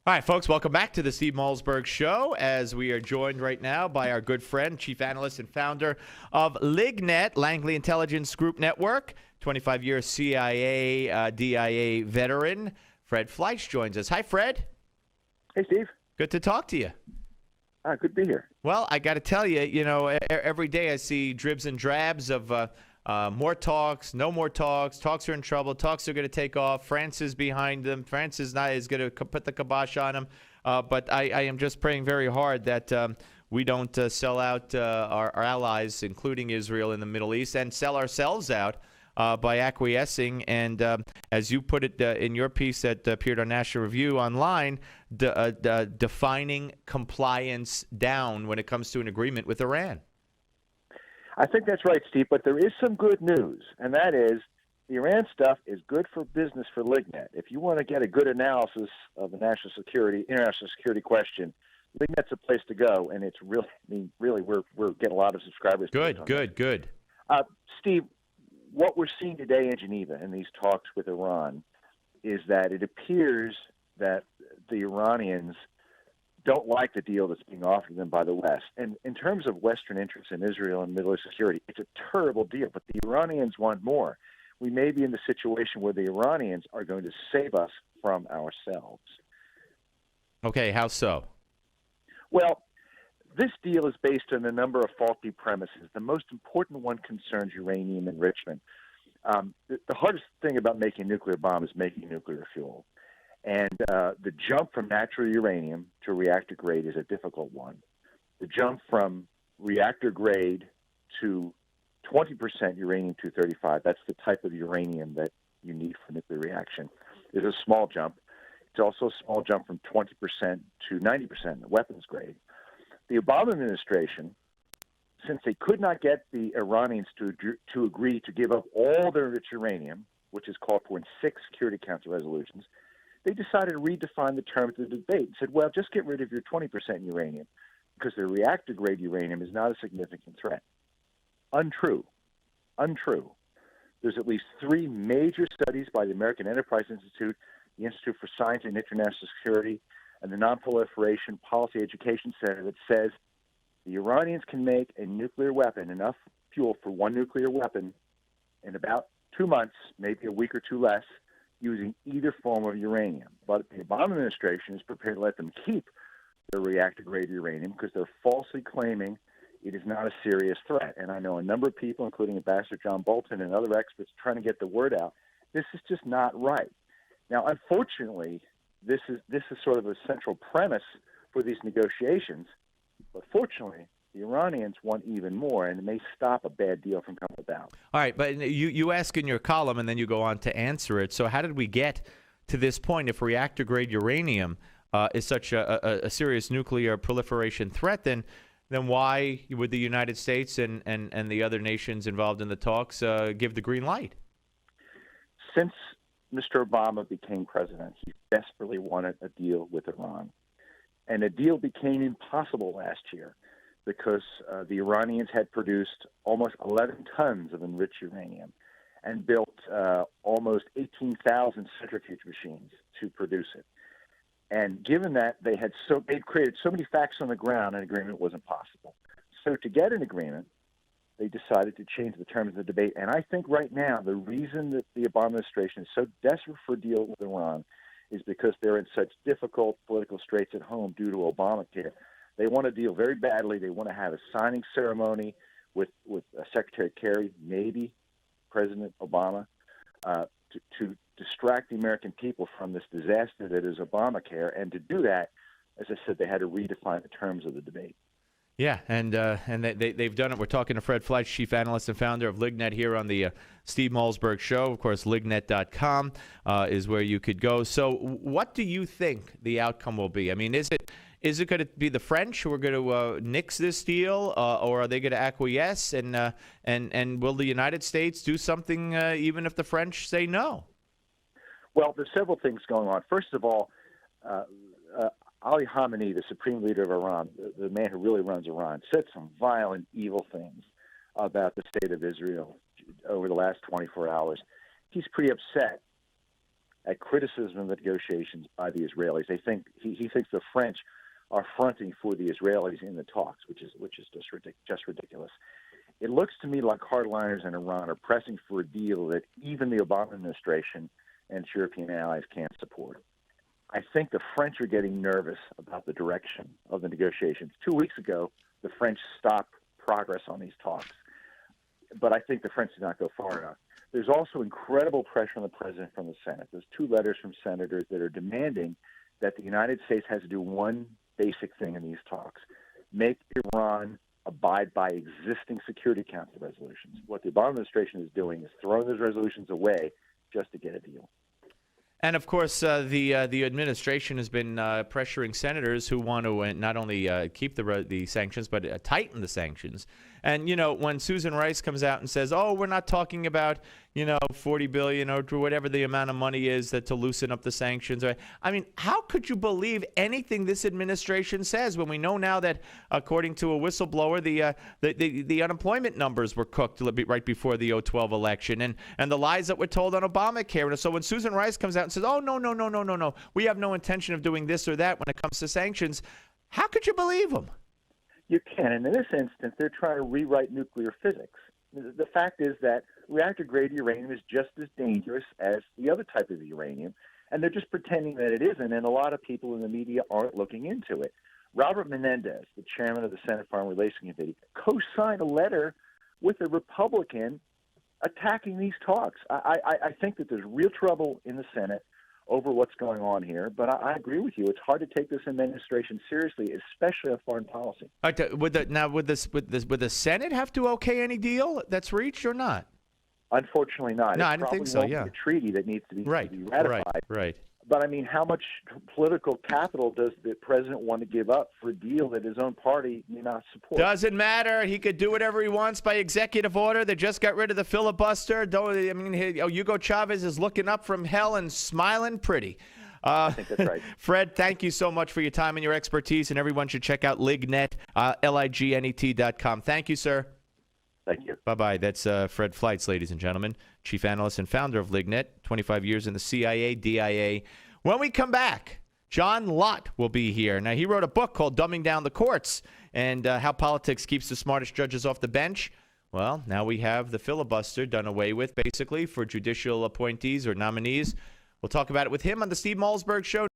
All right, folks, welcome back to the Steve Malzberg Show as we are joined right now by our good friend, chief analyst and founder of LigNet, Langley Intelligence Group Network, 25-year CIA, DIA veteran. Fred Fleitz joins us. Hi, Fred. Hey, Steve. Good to talk to you. Good to be here. Well, I got to tell you, every day I see dribs and drabs of more talks, no more talks. Talks are in trouble. Talks are going to take off. France is behind them. France is going to put the kibosh on them. But I am just praying very hard that we don't sell out our allies, including Israel, in the Middle East, and sell ourselves out by acquiescing. And as you put it in your piece that appeared on National Review online, defining compliance down when it comes to an agreement with Iran. I think that's right, Steve, but there is some good news, and that is the Iran stuff is good for business for LigNet. If you want to get a good analysis of the international security question, LigNet's a place to go, and it's really, we're getting a lot of subscribers. Good. Steve, what we're seeing today in Geneva in these talks with Iran is that it appears that the Iranians don't like the deal that's being offered them by the West. And in terms of Western interests in Israel and Middle East security, it's a terrible deal, but the Iranians want more. We may be in the situation where the Iranians are going to save us from ourselves. Okay, how so? Well, this deal is based on a number of faulty premises. The most important one concerns uranium enrichment. The hardest thing about making a nuclear bomb is making nuclear fuel. And the jump from natural uranium to reactor grade is a difficult one. The jump from reactor grade to 20% uranium-235, that's the type of uranium that you need for nuclear reaction, is a small jump. It's also a small jump from 20% to 90% weapons grade. The Obama administration, since they could not get the Iranians to agree to give up all their enriched uranium, which is called for in 6 Security Council resolutions, they decided to redefine the terms of the debate and said, well, just get rid of your 20% uranium because the reactor-grade uranium is not a significant threat. Untrue. There's at least 3 major studies by the American Enterprise Institute, the Institute for Science and International Security, and the Nonproliferation Policy Education Center that says the Iranians can make a nuclear weapon, enough fuel for one nuclear weapon, in about 2 months, maybe a week or 2 less, using either form of uranium. But the Obama administration is prepared to let them keep their reactor-grade uranium because they're falsely claiming it is not a serious threat. And I know a number of people, including Ambassador John Bolton and other experts, trying to get the word out. This is just not right. Now, unfortunately, this is sort of a central premise for these negotiations. But fortunately, the Iranians want even more, and it may stop a bad deal from coming about. All right, but you ask in your column, and then you go on to answer it. So how did we get to this point? If reactor-grade uranium is such a serious nuclear proliferation threat, then why would the United States and the other nations involved in the talks give the green light? Since Mr. Obama became president, he desperately wanted a deal with Iran. And a deal became impossible last year because the Iranians had produced almost 11 tons of enriched uranium and built almost 18,000 centrifuge machines to produce it. And given that they'd created so many facts on the ground, an agreement wasn't possible. So to get an agreement, they decided to change the terms of the debate. And I think right now the reason that the Obama administration is so desperate for a deal with Iran is because they're in such difficult political straits at home due to Obamacare. They want a deal very badly. They want to have a signing ceremony with Secretary Kerry, maybe President Obama, to distract the American people from this disaster that is Obamacare. And to do that, as I said, they had to redefine the terms of the debate. Yeah, and they've done it. We're talking to Fred Fleitz, chief analyst and founder of LigNet, here on the Steve Malzberg Show. Of course, lignet.com is where you could go. So what do you think the outcome will be? I mean, is it going to be the French who are going to nix this deal, or are they going to acquiesce? And will the United States do something even if the French say no? Well, there's several things going on. First of all, Ali Khamenei, the supreme leader of Iran, the man who really runs Iran, said some violent, evil things about the state of Israel over the last 24 hours. He's pretty upset at criticism of the negotiations by the Israelis. He thinks the French are fronting for the Israelis in the talks, which is just ridiculous. It looks to me like hardliners in Iran are pressing for a deal that even the Obama administration and its European allies can't support. I think the French are getting nervous about the direction of the negotiations. 2 weeks ago, the French stopped progress on these talks, but I think the French did not go far enough. There's also incredible pressure on the president from the Senate. There's 2 letters from senators that are demanding that the United States has to do one basic thing in these talks: make Iran abide by existing Security Council resolutions. What the Obama administration is doing is throwing those resolutions away just to get a deal. And of course, the administration has been pressuring senators who want to not only keep the sanctions, but tighten the sanctions. And when Susan Rice comes out and says, "Oh, we're not talking about $40 billion or whatever the amount of money is to loosen up the sanctions," I mean, how could you believe anything this administration says when we know now that, according to a whistleblower, the unemployment numbers were cooked right before the 2012 election, and the lies that were told on Obamacare. And so when Susan Rice comes out and says, "Oh, no, we have no intention of doing this or that when it comes to sanctions," how could you believe them? You can. And in this instance, they're trying to rewrite nuclear physics. The fact is that reactor-grade uranium is just as dangerous as the other type of uranium, and they're just pretending that it isn't, and a lot of people in the media aren't looking into it. Robert Menendez, the chairman of the Senate Foreign Relations Committee, co-signed a letter with a Republican attacking these talks. I think that there's real trouble in the Senate over what's going on here, but I agree with you. It's hard to take this administration seriously, especially on foreign policy. Would the Senate have to okay any deal that's reached or not? Unfortunately not. No, I didn't think so. Yeah, a treaty that needs to be ratified. Right. But I mean, how much political capital does the president want to give up for a deal that his own party may not support? Doesn't matter. He could do whatever he wants by executive order. They just got rid of the filibuster. Hugo Chavez is looking up from hell and smiling pretty. I think that's right. Fred, thank you so much for your time and your expertise, and everyone should check out LigNet, lignet.com. Thank you, sir. Thank you. Bye-bye. That's Fred Fleitz, ladies and gentlemen, chief analyst and founder of LigNet, 25 years in the CIA, DIA. When we come back, John Lott will be here. Now, he wrote a book called Dumbing Down the Courts and how politics keeps the smartest judges off the bench. Well, now we have the filibuster done away with, basically, for judicial appointees or nominees. We'll talk about it with him on the Steve Malzberg Show.